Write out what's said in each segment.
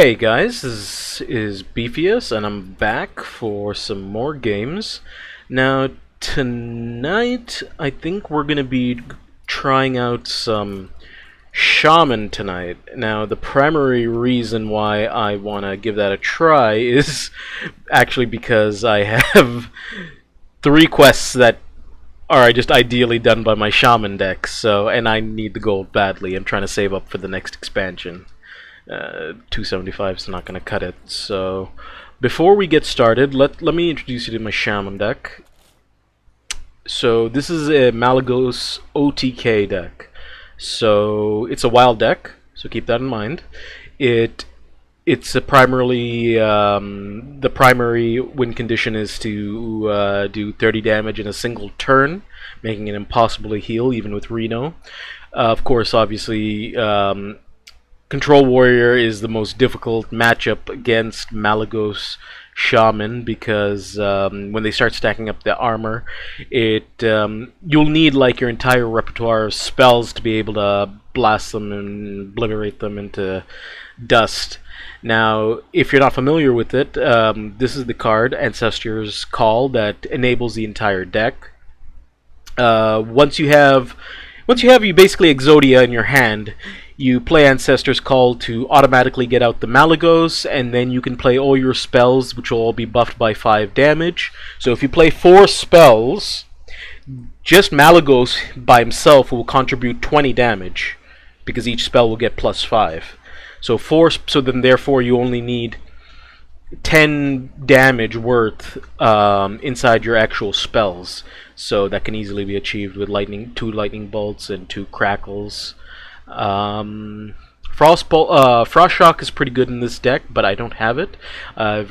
Hey guys, this is Beefius, and I'm back for some more games. Now, tonight, I think we're going to be trying out some Shaman tonight. Now, the primary reason why I want to give that a try is actually because I have three quests that are just ideally done by my Shaman deck, and I need the gold badly. I'm trying to save up for the next expansion. 275 is not going to cut it. So before we get started, let me introduce you to my Shaman deck. So this is a Malygos OTK deck. So it's a wild deck, so keep that in mind. It's a primarily the primary win condition is to do 30 damage in a single turn, making it impossible to heal even with Reno. Of course, obviously, Control Warrior is the most difficult matchup against Malygos Shaman because when they start stacking up the armor, you'll need like your entire repertoire of spells to be able to blast them and obliterate them into dust. Now, if you're not familiar with it, this is the card Ancestor's Call that enables the entire deck. Once you have you basically Exodia in your hand, you play Ancestor's Call to automatically get out the Malygos, and then you can play all your spells, which will all be buffed by 5 damage. So if you play 4 spells, just Malygos by himself will contribute 20 damage, because each spell will get plus 5. So then therefore you only need 10 damage worth inside your actual spells. So that can easily be achieved with 2 lightning bolts and 2 crackles. Frost Shock is pretty good in this deck, but I don't have it. I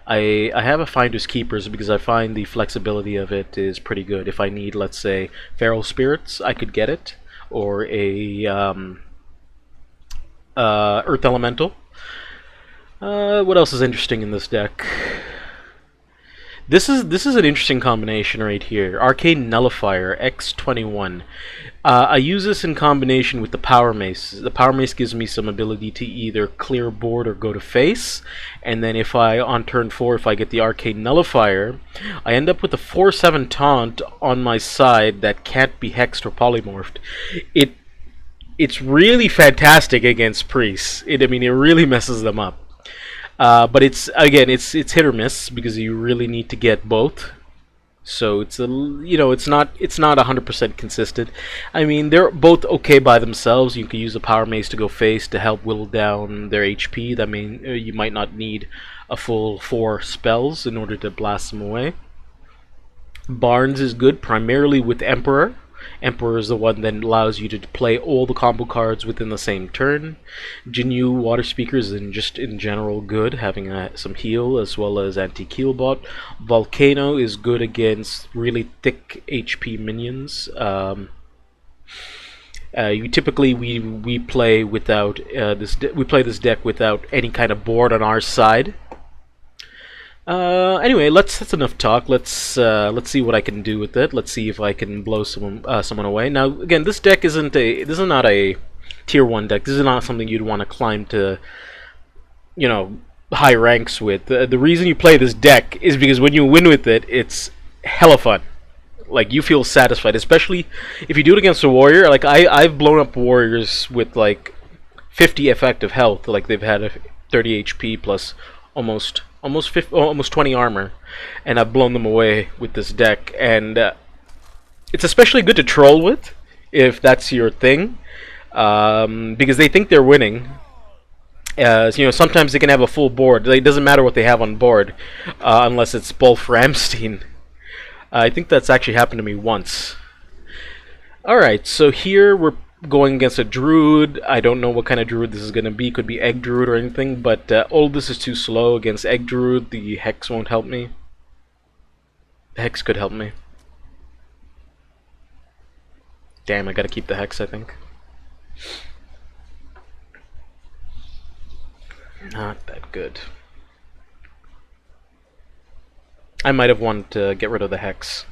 have a Finder's Keepers because I find the flexibility of it is pretty good. If I need, let's say, Feral Spirits, I could get it, or a Earth Elemental. What else is interesting in this deck? This is an interesting combination right here. Arcane Nullifier X21. I use this in combination with the Power Mace. The Power Mace gives me some ability to either clear board or go to face. And then on turn 4, if I get the Arcane Nullifier, I end up with a 4/7 taunt on my side that can't be hexed or polymorphed. It's really fantastic against priests. I mean, it really messes them up. But it's hit or miss because you really need to get both. So it's not 100% consistent. I mean, they're both okay by themselves. You can use the Power Mace to go face to help whittle down their HP. That means you might not need a full 4 spells in order to blast them away. Barnes is good primarily with Emperor. Emperor is the one that allows you to play all the combo cards within the same turn. Jinyu Water Speakers is just in general good, having some heal as well as anti-Keelbot. Volcano is good against really thick HP minions. We play without we play this deck without any kind of board on our side. Anyway, that's enough talk. Let's see what I can do with it. Let's see if I can blow someone away. Now, again, this is not a tier 1 deck. This is not something you'd want to climb to, high ranks with. The reason you play this deck is because when you win with it, it's hella fun. Like, you feel satisfied, especially if you do it against a warrior. Like, I've blown up warriors with like 50 effective health. Like, they've had 30 HP plus almost 20 armor, and I've blown them away with this deck. And it's especially good to troll with if that's your thing, because they think they're winning. Sometimes they can have a full board. It doesn't matter what they have on board, unless it's Bolf Ramstein. I think that's actually happened to me once. Alright, so here we're going against a Druid. I don't know what kind of Druid this is going to be. Could be Egg Druid or anything, but all this is too slow against Egg Druid. The Hex won't help me. The Hex could help me. Damn, I gotta keep the Hex, I think. Not that good. I might have wanted to get rid of the Hex.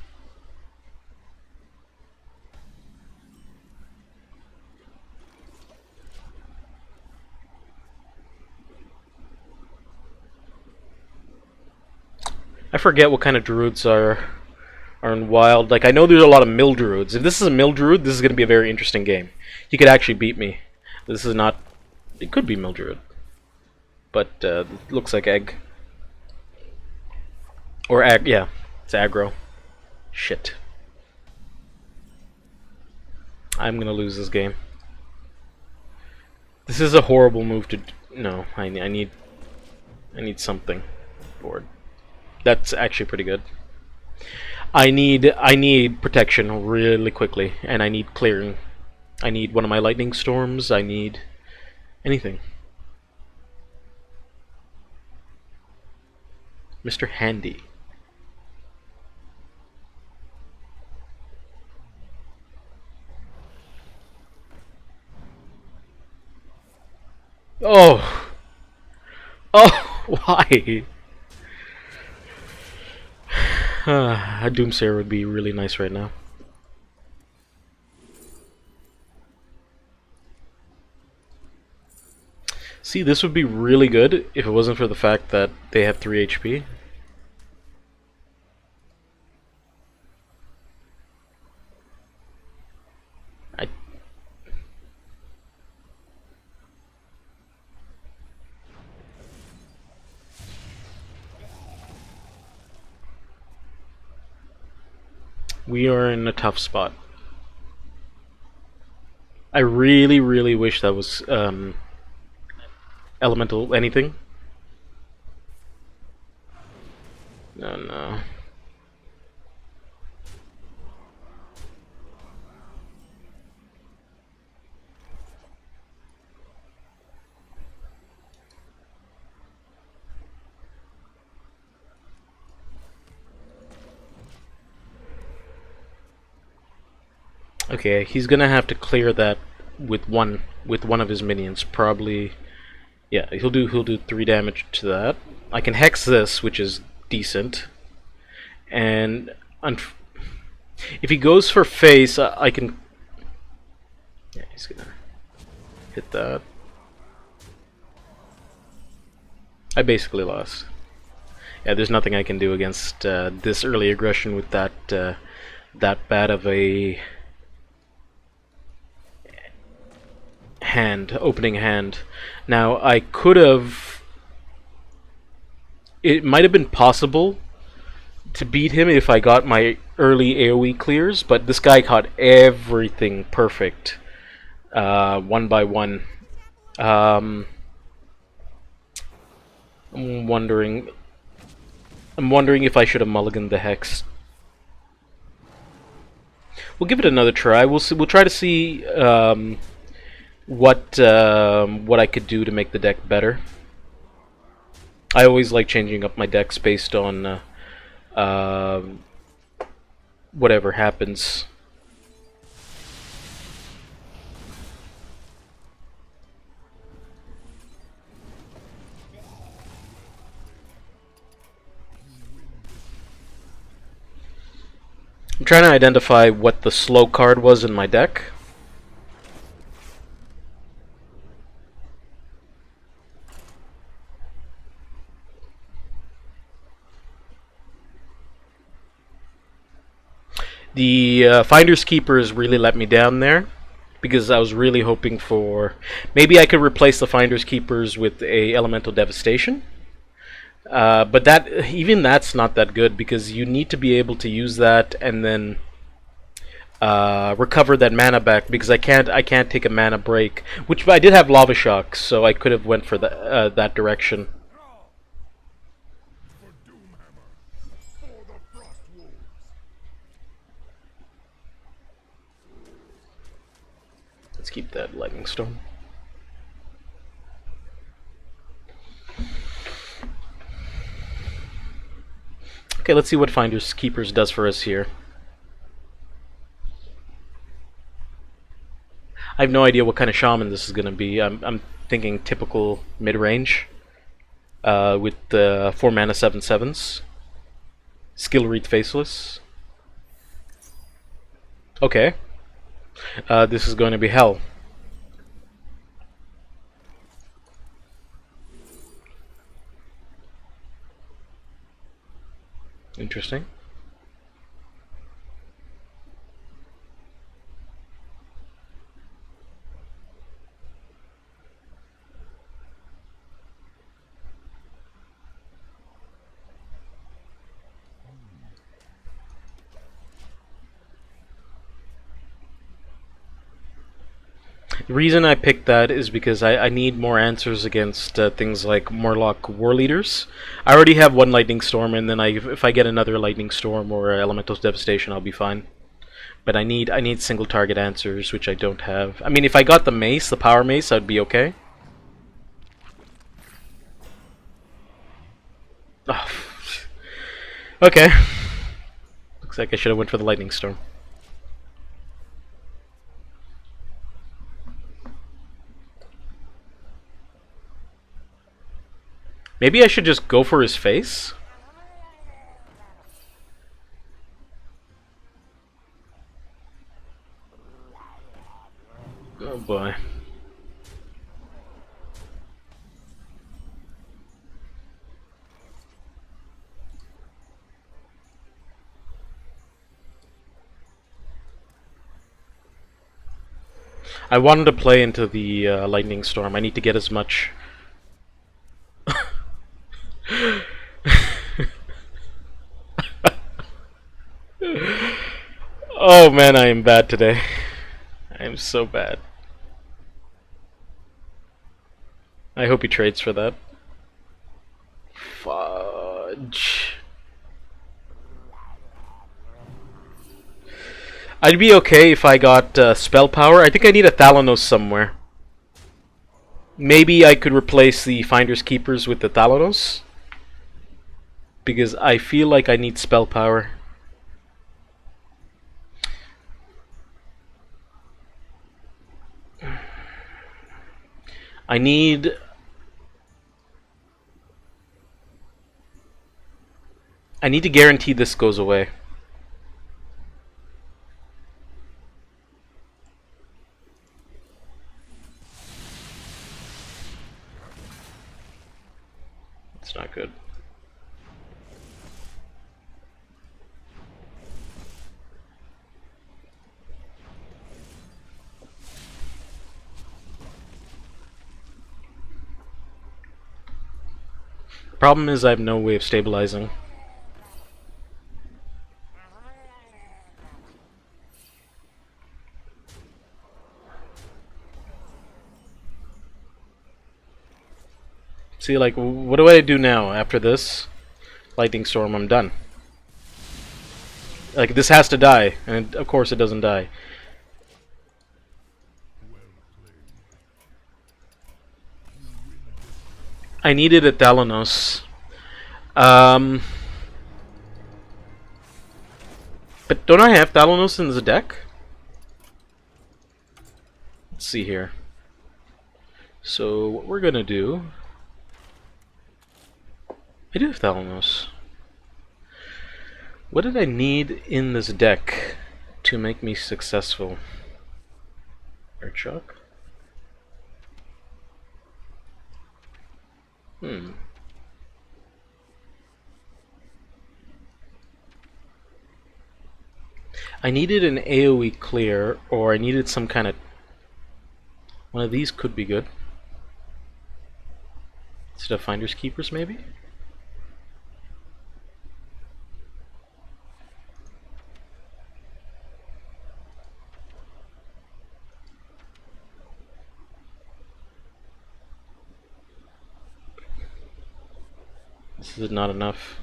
I forget what kind of druids are in wild. Like, I know there's a lot of mill druids. If this is a mill druid, this is going to be a very interesting game. He could actually beat me. This is not... It could be mill druid. But, it looks like egg. Or yeah. It's aggro. Shit. I'm going to lose this game. This is a horrible move to... No, I need something for it. That's actually pretty good. I need protection really quickly, and I need clearing. I need one of my lightning storms. I need anything. Mr. Handy. Oh. Oh, why? A Doomsayer would be really nice right now. See, this would be really good if it wasn't for the fact that they have 3 HP. We are in a tough spot. I really, really wish that was elemental anything. No, no. Okay, he's gonna have to clear that with one of his minions. Probably, yeah. He'll do 3 damage to that. I can hex this, which is decent. And if he goes for face, I can. Yeah, he's gonna hit that. I basically lost. Yeah, there's nothing I can do against this early aggression with that that bad of a opening hand. Now, I could have... It might have been possible to beat him if I got my early AoE clears, but this guy caught everything perfect, one by one. I'm wondering if I should have mulliganed the Hex. We'll give it another try. We'll try to see what I could do to make the deck better. I always like changing up my decks based on whatever happens. I'm trying to identify what the slow card was in my deck. The Finders Keepers really let me down there, because I was really hoping for... Maybe I could replace the Finders Keepers with a Elemental Devastation. But even that's not that good, because you need to be able to use that and then recover that mana back, because I can't take a mana break. Which I did have Lava Shock, so I could have went for that direction. Let's keep that Lightning Storm. Okay, let's see what Finders Keepers does for us here. I have no idea what kind of shaman this is going to be. I'm thinking typical mid-range with 4 mana 7/7s. Skill Read Faceless. Okay. This is going to be hell. Interesting. The reason I picked that is because I need more answers against things like Murloc War Leaders. I already have one Lightning Storm, and then if I get another Lightning Storm or Elemental Devastation, I'll be fine. But I need single target answers, which I don't have. I mean, if I got the Mace, the Power Mace, I'd be okay. Oh. Okay. Looks like I should have went for the Lightning Storm. Maybe I should just go for his face? Oh boy. I wanted to play into the Lightning Storm. I need to get as much... Oh man, I am bad today. I am so bad. I hope he trades for that. Fudge. I'd be okay if I got spell power. I think I need a Thalanos somewhere. Maybe I could replace the Finders Keepers with the Thalanos, because I feel like I need spell power. I need... to guarantee this goes away. It's not good. Problem is I have no way of stabilizing. See, like, what do I do now after this Lightning Storm? I'm done. Like, this has to die, and of course it doesn't die. I needed a Thalanos. But don't I have Thalanos in the deck? Let's see here. So, what we're gonna do... I do have Thalanos. What did I need in this deck to make me successful? Urchok? I needed an AoE clear, or I needed some kind of... One of these could be good. Instead of Finders Keepers, maybe? This is not enough.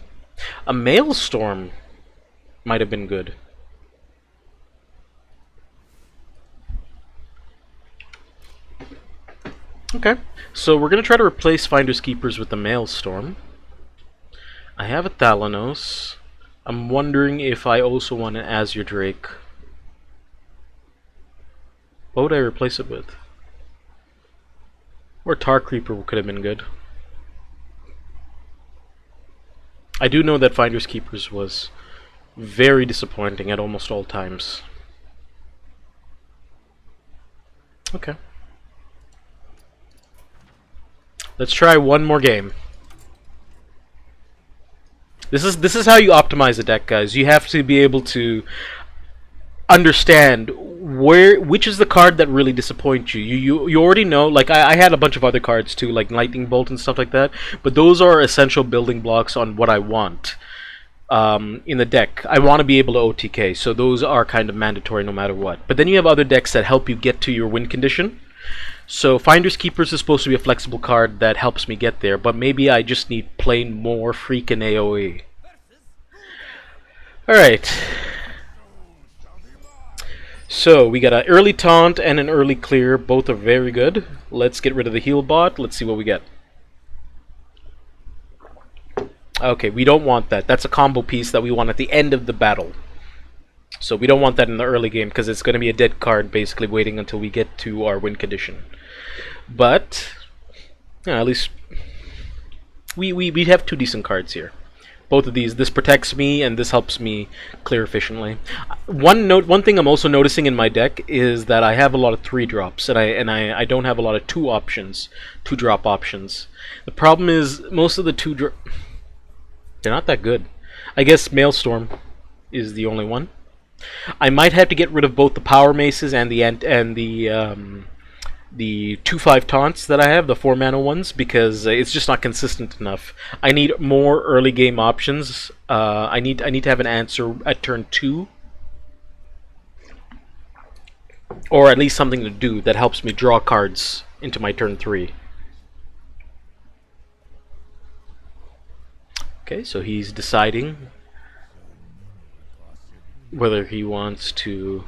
A Maelstrom might have been good. Okay, so we're going to try to replace Finders Keepers with the Maelstrom. I have a Thalanos. I'm wondering if I also want an Azure Drake. What would I replace it with? Or Tar Creeper could have been good. I do know that Finders Keepers was very disappointing at almost all times. Okay. Let's try one more game. This is how you optimize a deck, guys. You have to be able to understand which is the card that really disappoints you. You already know. Like I had a bunch of other cards too, like Lightning Bolt and stuff like that. But those are essential building blocks on what I want in the deck. I want to be able to OTK, so those are kind of mandatory no matter what. But then you have other decks that help you get to your win condition. So Finders Keepers is supposed to be a flexible card that helps me get there, but maybe I just need plain more freaking AoE. Alright. So we got an early taunt and an early clear. Both are very good. Let's get rid of the heal bot. Let's see what we get. Okay, we don't want that. That's a combo piece that we want at the end of the battle. So we don't want that in the early game because it's going to be a dead card basically waiting until we get to our win condition. But yeah, at least we have two decent cards here. Both of these, this protects me and this helps me clear efficiently. One thing I'm also noticing in my deck is that I have a lot of 3-drops and I don't have a lot of 2-drop options. The problem is most of the 2-drop, they're not that good. I guess Maelstrom is the only one. I might have to get rid of both the Power Maces and the 2/5 taunts that I have, the 4-mana ones, because it's just not consistent enough. I need more early game options. I need to have an answer at turn 2, or at least something to do that helps me draw cards into my turn 3. Okay, so he's deciding whether he wants to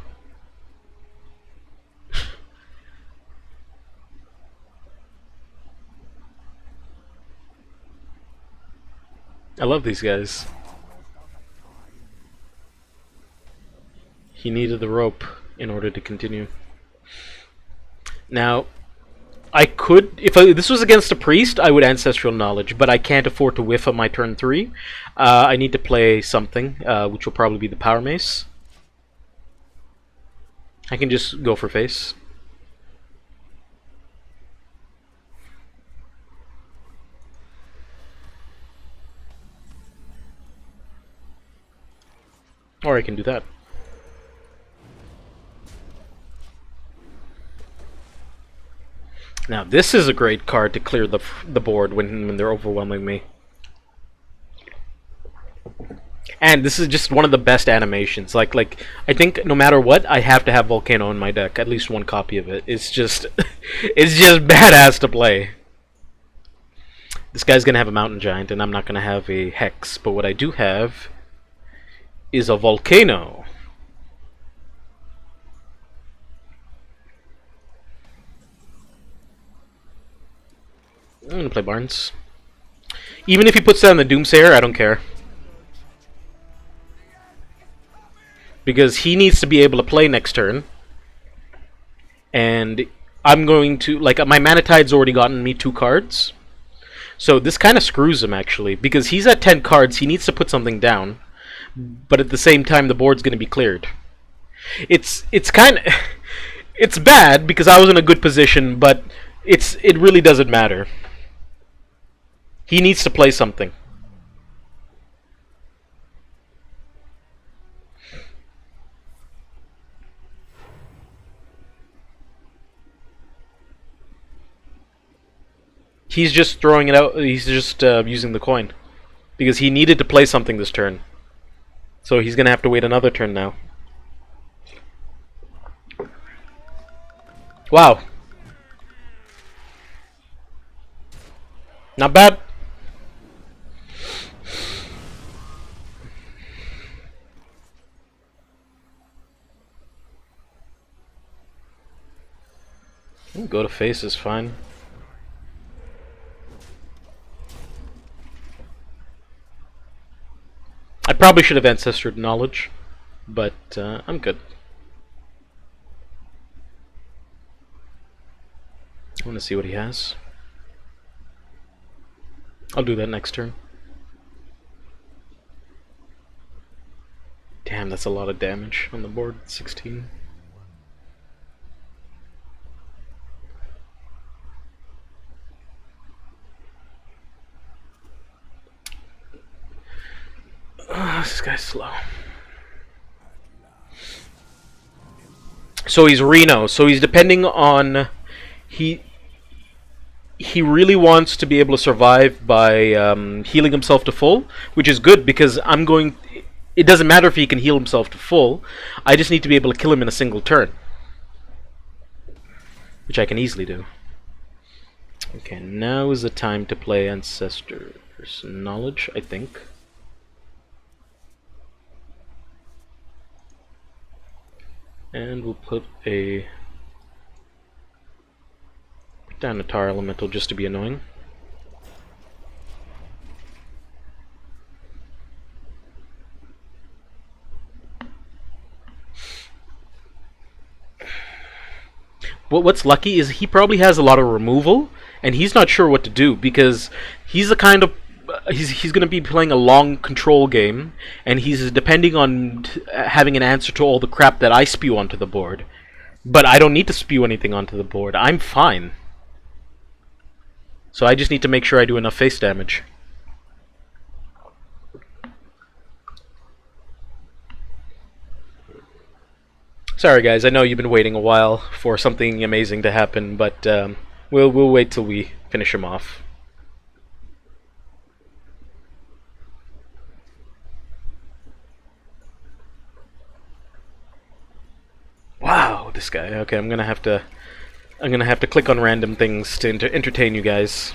I love these guys. He needed the rope in order to continue. Now, I could, if this was against a priest, I would Ancestral Knowledge, but I can't afford to whiff on my turn 3. I need to play something, which will probably be the Power Mace. I can just go for face. Or I can do that. Now this is a great card to clear the board when they're overwhelming me. And this is just one of the best animations. Like I think no matter what, I have to have Volcano in my deck. At least one copy of it. It's just it's just badass to play. This guy's gonna have a Mountain Giant, and I'm not gonna have a Hex. But what I do have is a Volcano. I'm gonna play Barnes. Even if he puts down the Doomsayer, I don't care. Because he needs to be able to play next turn. And I'm going to, like, my Mana Tide's already gotten me 2 cards. So this kind of screws him, actually. Because he's at 10 cards, he needs to put something down. But at the same time, the board's going to be cleared. It's kind of... It's bad, because I was in a good position, but it really doesn't matter. He needs to play something. He's just throwing it out. He's just using the coin. Because he needed to play something this turn. So he's going to have to wait another turn now. Wow. Not bad. Go to face is fine. I probably should have Ancestor Knowledge, but I'm good. I want to see what he has. I'll do that next turn. Damn, that's a lot of damage on the board. 16. this guy's slow. So he's Reno. So he's depending on... He really wants to be able to survive by healing himself to full, which is good because I'm going... It doesn't matter if he can heal himself to full. I just need to be able to kill him in a single turn. Which I can easily do. Okay, now is the time to play Ancestor's Knowledge, I think. And we'll put down a Tar Elemental just to be annoying. What's lucky is he probably has a lot of removal, and he's not sure what to do because he's the kind of he's going to be playing a long control game, and he's depending on having an answer to all the crap that I spew onto the board. But I don't need to spew anything onto the board. I'm fine. So I just need to make sure I do enough face damage. Sorry guys, I know you've been waiting a while for something amazing to happen, but we'll wait till we finish him off. Wow, this guy. Okay, I'm gonna have to click on random things to entertain you guys.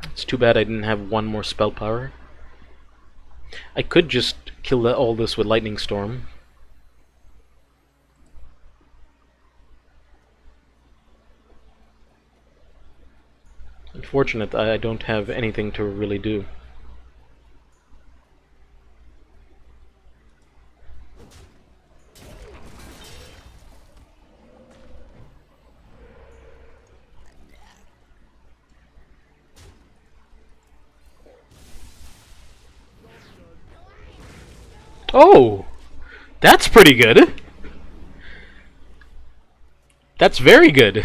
It's too bad I didn't have one more spell power. I could just kill all this with Lightning Storm. Unfortunate, I don't have anything to really do. Oh! That's pretty good! That's very good!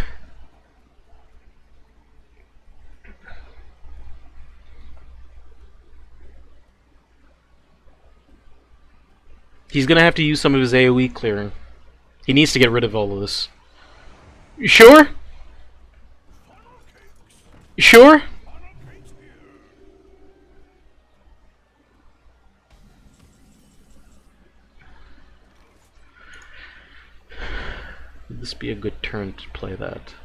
He's gonna have to use some of his AoE clearing. He needs to get rid of all of this. You sure? You sure? Would this be a good turn to play that?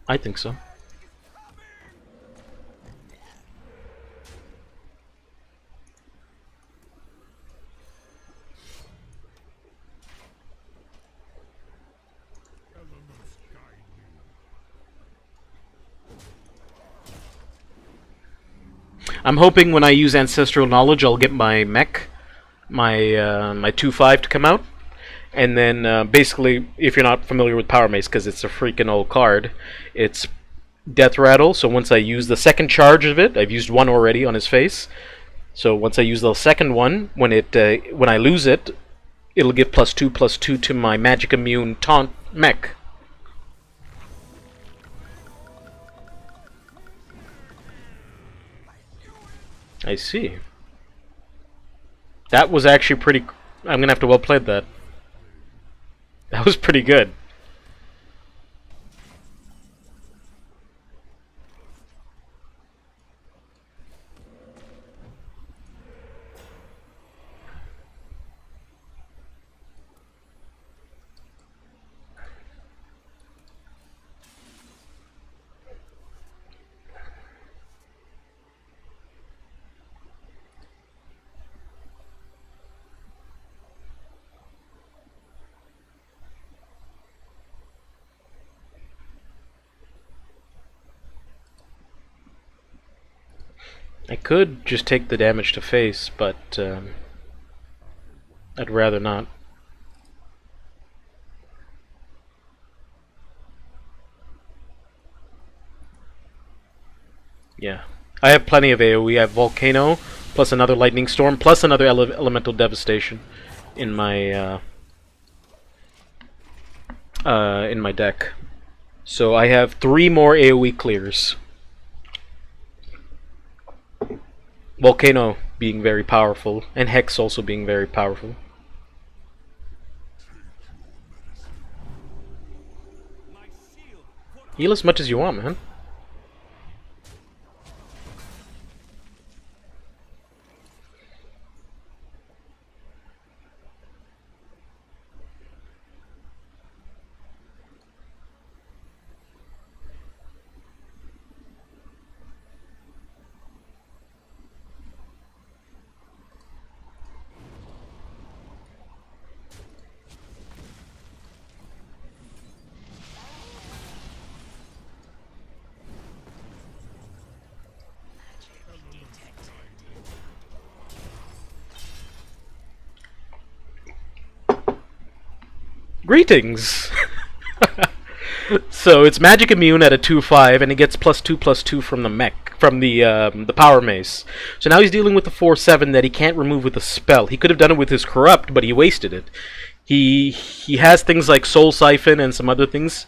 I think so. I'm hoping when I use Ancestral Knowledge I'll get my mech, my 2/5 to come out. And then, basically, if you're not familiar with Power Mace, because it's a freaking old card, it's Death Rattle. So once I use the second charge of it, I've used one already on his face. So once I use the second one, when I lose it, it'll give +2/+2 to my Magic Immune Taunt mech. I see. That was actually pretty... I'm gonna have to well play that. That was pretty good. I could just take the damage to face, but I'd rather not. Yeah. I have plenty of AoE. I have Volcano, plus another Lightning Storm, plus another Elemental Devastation in my deck. So I have 3 more AoE clears. Volcano being very powerful, and Hex also being very powerful. Heal as much as you want, man. Greetings! So it's magic immune at a 2/5, and he gets +2/+2 from the mech, from the power mace. So now he's dealing with the 4/7 that he can't remove with a spell. He could have done it with his corrupt, but he wasted it. He has things like Soul Siphon and some other things.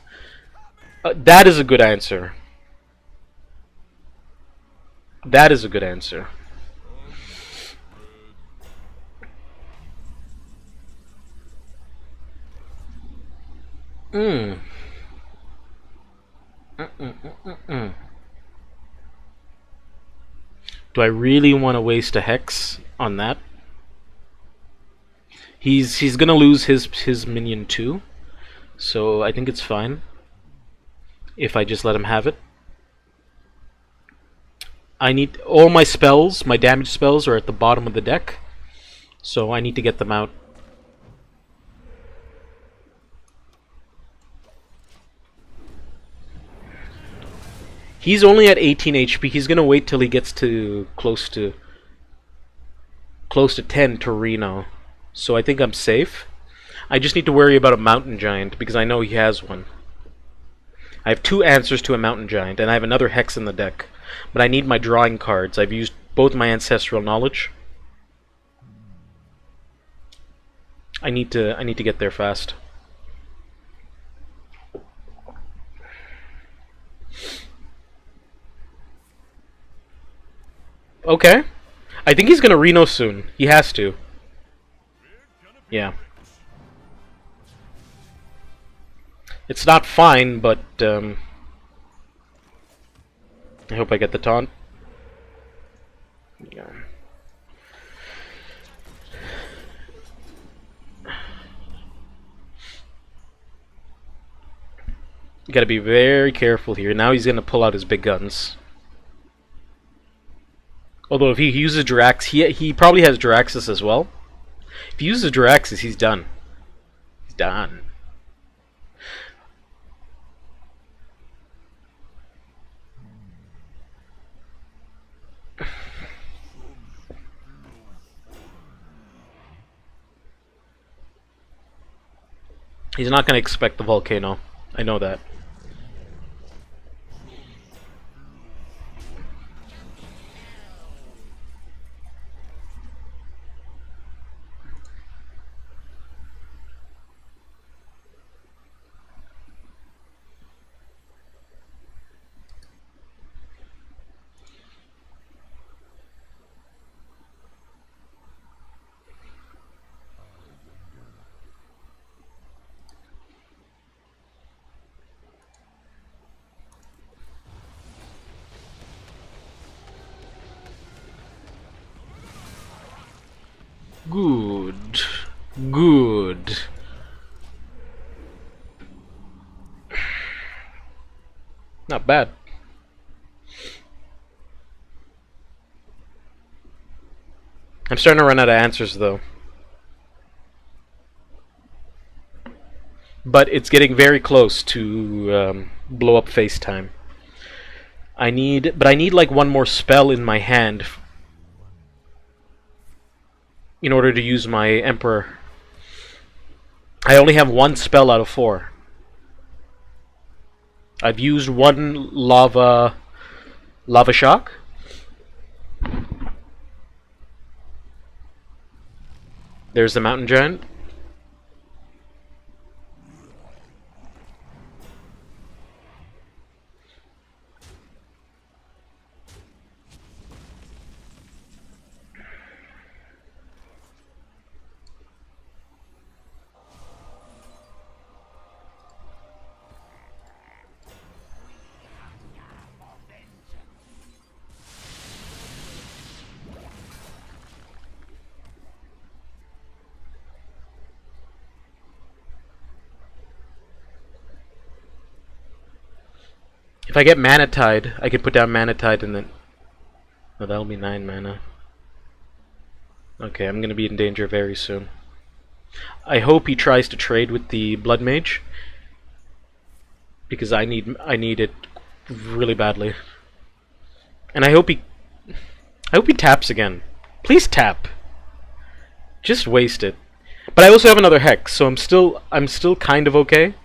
That is a good answer. That is a good answer. Mm. Do I really want to waste a Hex on that? He's gonna lose his minion too, so I think it's fine if I just let him have it. I need all my spells, my damage spells are at the bottom of the deck, so I need to get them out. He's only at 18 HP. He's gonna wait till he gets to close to 10 to Reno. So I think I'm safe. I just need to worry about a mountain giant because I know he has one. I have 2 answers to a mountain giant, and I have another Hex in the deck. But I need my drawing cards. I've used both my ancestral knowledge. I need to get there fast. Okay. I think he's gonna Reno soon. He has to. Yeah. It's not fine, but I hope I get the taunt. Yeah. You gotta be very careful here. Now he's gonna pull out his big guns. Although if he uses Drax, he probably has Draxus as well. If he uses Draxus, he's done. He's done. He's not gonna expect the volcano. I know that. Good. Good. Not bad. I'm starting to run out of answers, though. But it's getting very close to blow up FaceTime. I need like one more spell in my hand in order to use my Emperor. I only have 1 spell out of 4. I've used 1 lava shock. There's the mountain giant. If I get Mana Tide, I can put down Mana Tide and then... Oh, that'll be 9 mana. Okay, I'm gonna be in danger very soon. I hope he tries to trade with the Blood Mage, because I need it really badly. And I hope he taps again. Please tap. Just waste it. But I also have another Hex, so I'm still kind of okay.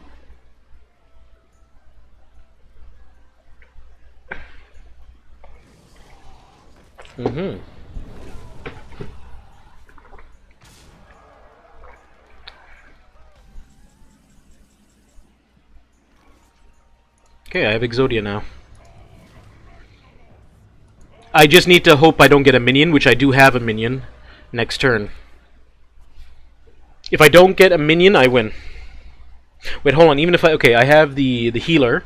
Okay, I have Exodia now. I just need to hope I don't get a minion, which I do have a minion next turn. If I don't get a minion, I win. Wait, hold on. Even if okay, I have the healer.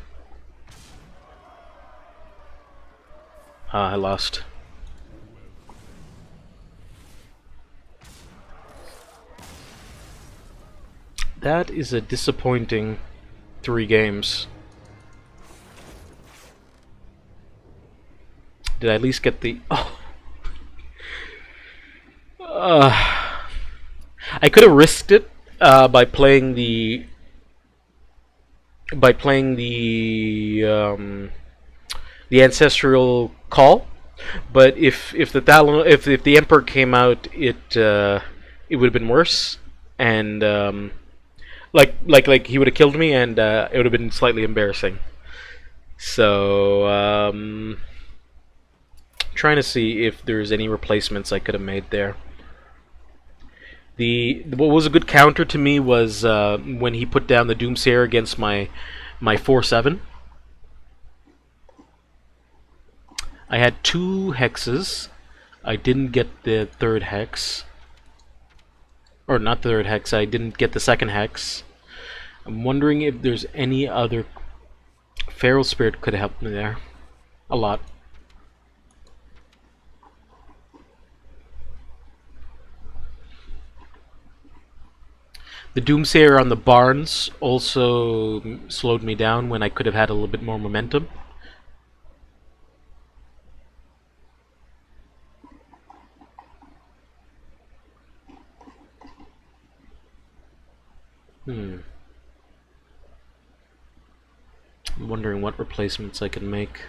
I lost. That is a disappointing 3 games. Did I at least get the... Oh. I could have risked it by playing the... the Ancestral Call, but if the Emperor came out, it would have been worse, and like he would have killed me, and it would have been slightly embarrassing. So trying to see if there's any replacements I could have made there. What was a good counter to me was when he put down the Doomsayer against my 4/7. I had 2 hexes. I didn't get the 3rd hex. Or not the 3rd hex, I didn't get the 2nd hex. I'm wondering if there's any other... Feral Spirit could have helped me there. A lot. The Doomsayer on the Barns also slowed me down when I could have had a little bit more momentum. I'm wondering what replacements I can make.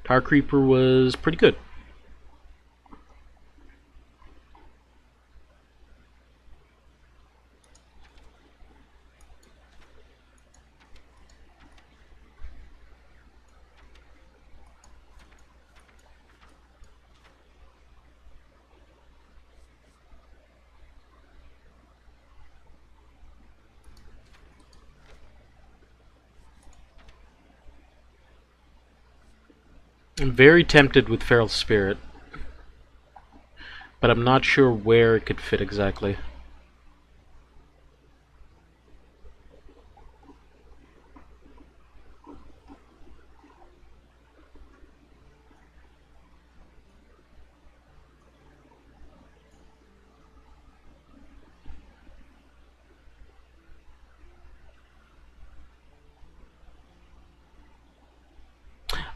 Tar Creeper was pretty good. I'm very tempted with Feral Spirit, but I'm not sure where it could fit exactly.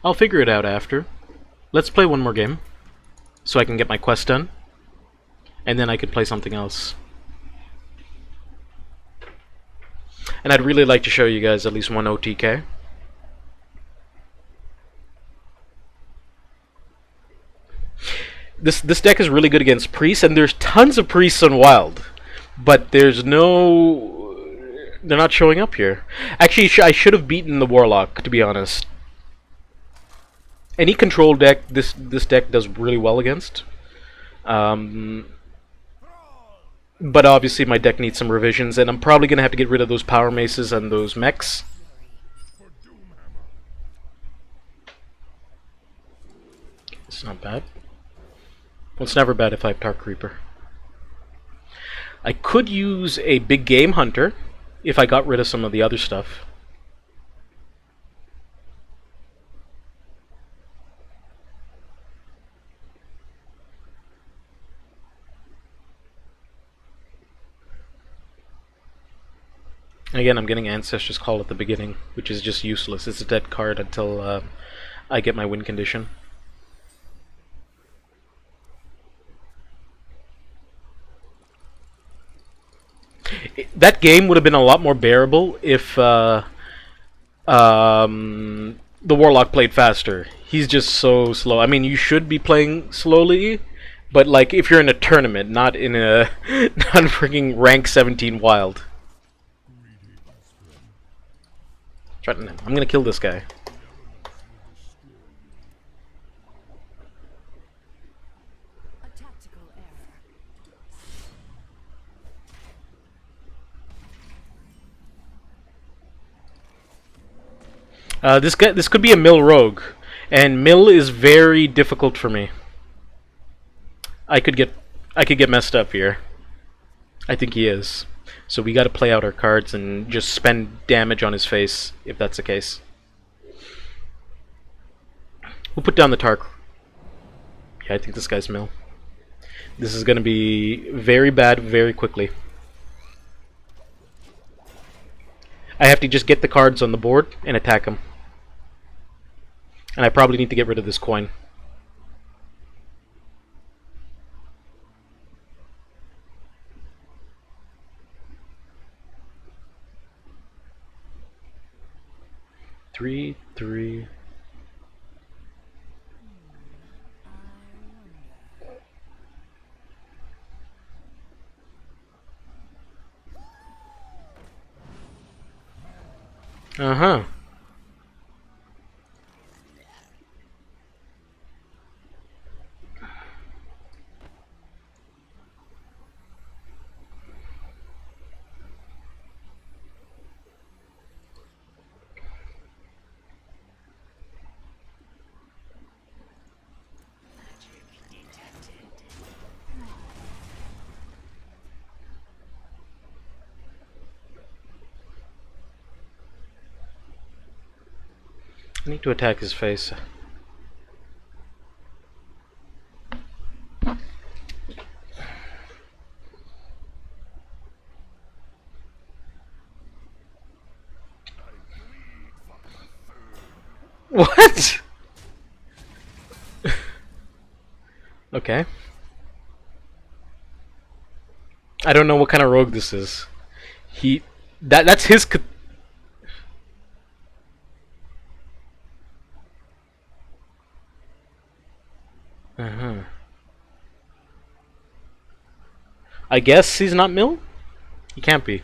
I'll figure it out after. Let's play one more game, so I can get my quest done, and then I can play something else. And I'd really like to show you guys at least one OTK. This deck is really good against priests, and there's tons of priests on Wild, but there's no... They're not showing up here. Actually, I should have beaten the Warlock, to be honest. Any control deck, this deck does really well against. But obviously my deck needs some revisions, and I'm probably going to have to get rid of those Power Maces and those mechs. It's not bad. Well, it's never bad if I have Tar Creeper. I could use a big game hunter if I got rid of some of the other stuff. Again, I'm getting Ancestor's Call at the beginning, which is just useless. It's a dead card until I get my win condition. That game would have been a lot more bearable if the Warlock played faster. He's just so slow. I mean, you should be playing slowly, but like if you're in a tournament, not in a not freaking rank 17 wild. I'm gonna kill this guy. This could be a mill rogue, and mill is very difficult for me. I could get messed up here. I think he is. So we got to play out our cards and just spend damage on his face if that's the case. We'll put down the Tark. Yeah, I think this guy's mill. This is going to be very bad very quickly. I have to just get the cards on the board and attack him. And I probably need to get rid of this coin. Three. Uh-huh. I need to attack his face. What? Okay. I don't know what kind of rogue this is. That's his. Uh-huh. I guess he's not mill? He can't be.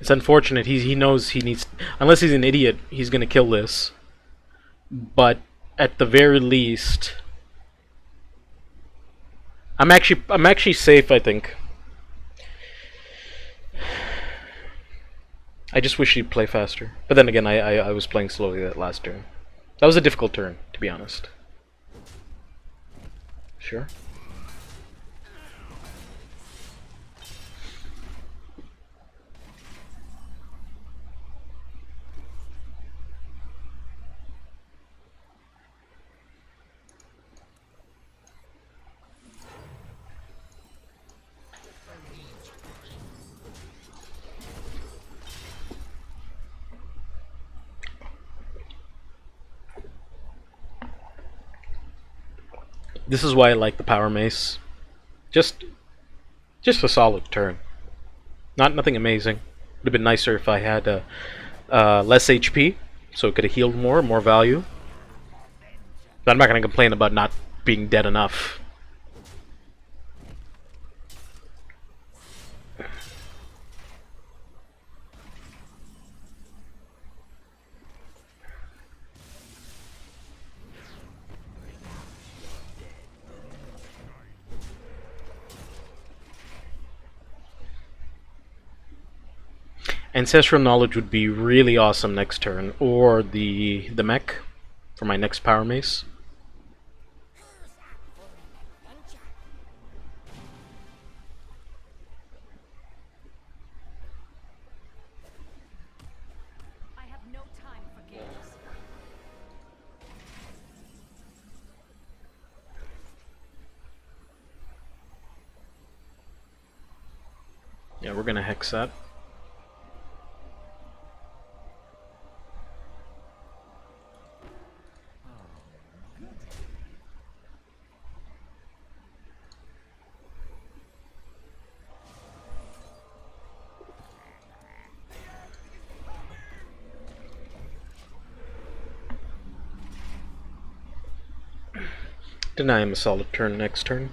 It's unfortunate. He knows he needs. Unless he's an idiot, he's gonna kill this. But at the very least, I'm actually safe. I think. I just wish he'd play faster. But then again, I was playing slowly that last turn. That was a difficult turn, to be honest. Sure. This is why I like the Power Mace. Just a solid turn. Nothing amazing. Would have been nicer if I had less HP, so it could have healed more value. But I'm not going to complain about not being dead enough. Ancestral Knowledge would be really awesome next turn, or the mech for my next Power Mace. Yeah, we're gonna hex that. Deny him a solid turn next turn.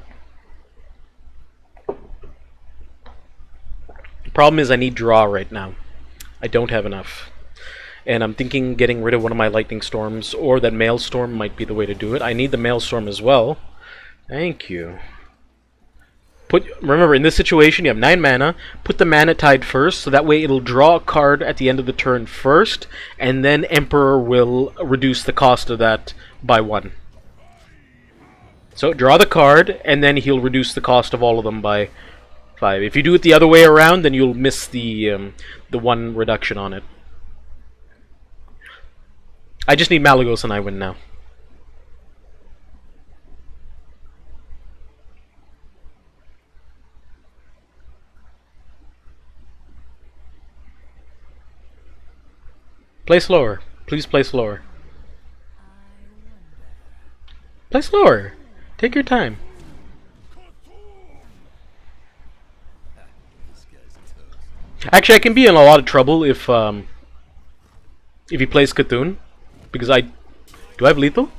The problem is I need draw right now. I don't have enough. And I'm thinking getting rid of one of my Lightning Storms, or that Maelstrom might be the way to do it. I need the Maelstrom as well. Thank you. Remember, in this situation, you have 9 mana. Put the Mana Tide first, so that way it'll draw a card at the end of the turn first, and then Emperor will reduce the cost of that by 1. So draw the card, and then he'll reduce the cost of all of them by 5. If you do it the other way around, then you'll miss the 1 reduction on it. I just need Malygos and I win now. Play slower. Please play slower. Play slower. Take your time. Actually, I can be in a lot of trouble if he plays Cthulhu, because do I have lethal?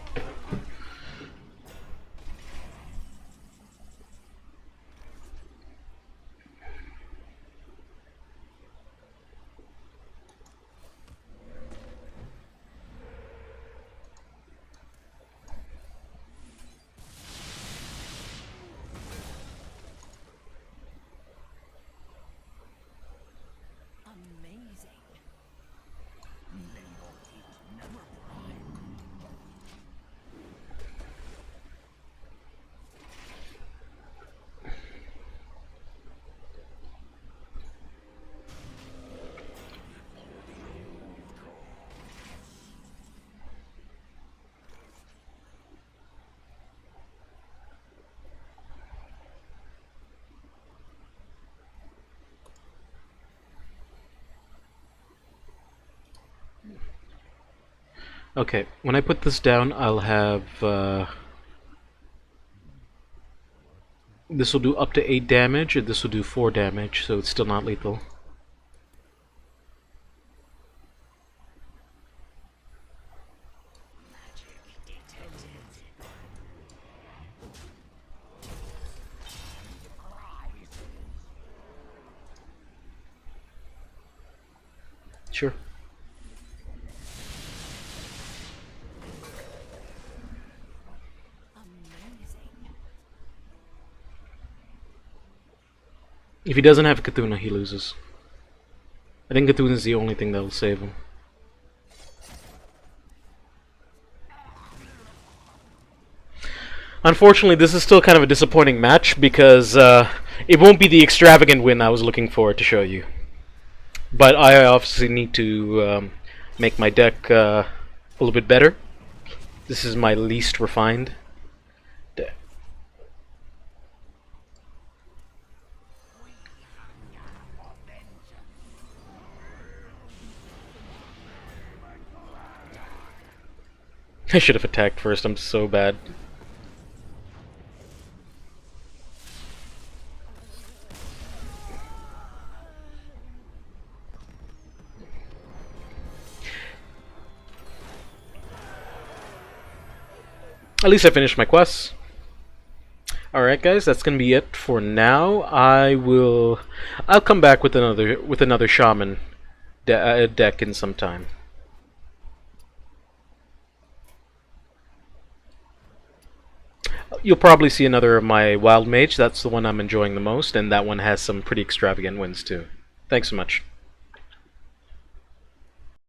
Okay, when I put this down, I'll have... this will do up to 8 damage, and this will do 4 damage, so it's still not lethal. Sure. If he doesn't have Cthulhu, he loses. I think Cthulhu is the only thing that'll save him. Unfortunately, this is still kind of a disappointing match because it won't be the extravagant win I was looking for to show you. But I obviously need to make my deck a little bit better. This is my least refined deck. I should have attacked first, I'm so bad. At least I finished my quests. Alright guys, that's gonna be it for now. I'll come back with another shaman deck in some time. You'll probably see another of my Wild Mage. That's the one I'm enjoying the most, and that one has some pretty extravagant wins too. Thanks so much.